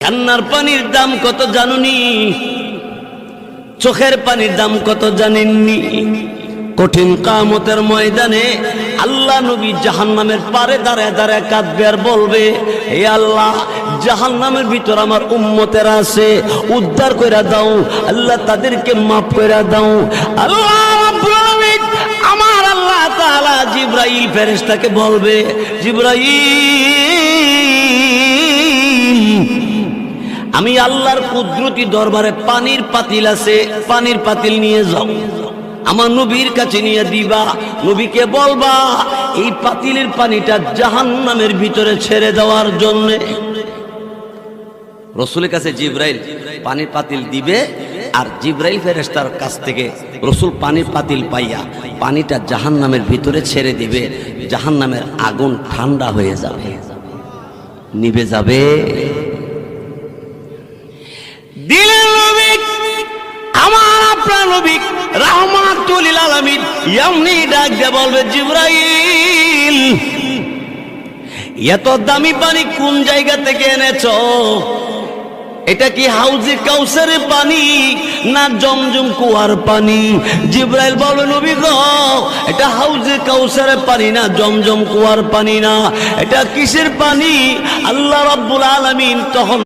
কান্নার পানির দাম কত জানুনি? চোখের পানির দাম কত জানেননি? কঠিন কিয়ামতের ময়দানে আল্লাহ নবী জাহান্নামের পারে দাঁড়ায় দাঁড়ায় কাঁদবে আর বলবে, হে আল্লাহ, জাহান্নামের ভিতর আমার উম্মতেরা আছে, উদ্ধার কইরা দাও আল্লাহ, তাদেরকে মাফ কইরা দাও। আল্লাহ রাব্বুল আলামিন, আমার আল্লাহ তাআলা জিবরাইল ফেরেশতাকে বলবে, জিবরাইল, আমি আল্লাহর কুদরতি দরবারে পানির পাতিল আছে, পানির পাতিল নিয়ে যাও, আমার নবীর কাছে নিয়ে দিবা। নবীকে বলবা এই পাতিলের পানিটা জাহান্নামের ভিতরে ছেড়ে দেওয়ার জন্য। রাসূলের কাছে জিবরাইল পানির পাতিল দিবে, আর জিবরাইল ফেরেশতার কাছ থেকে রাসূল পানির পাতিল পাইয়া পানিটা জাহান্নামের ভিতরে ছেড়ে দিবে। জাহান্নামের আগুন ঠান্ডা হয়ে যাবে, নিভে যাবে। দিলের নবী, আমার আপনার নবী রাহমাতুল লিল আলামিন এমনি ডাক দিয়ে বলবে, জিবরাইল, এত দামি পানি কোন জায়গা থেকে এনেছো? এটা কি হাউজে কাউসারের পানি না জমজম কুয়ার পানি? জিবরাইল বলবে, নবী গো, এটা হাউজে কাউসারের পানি না, জমজম কুয়ার পানি না, এটা কিসের পানি? আল্লাহ রাব্বুল আলামিন তখন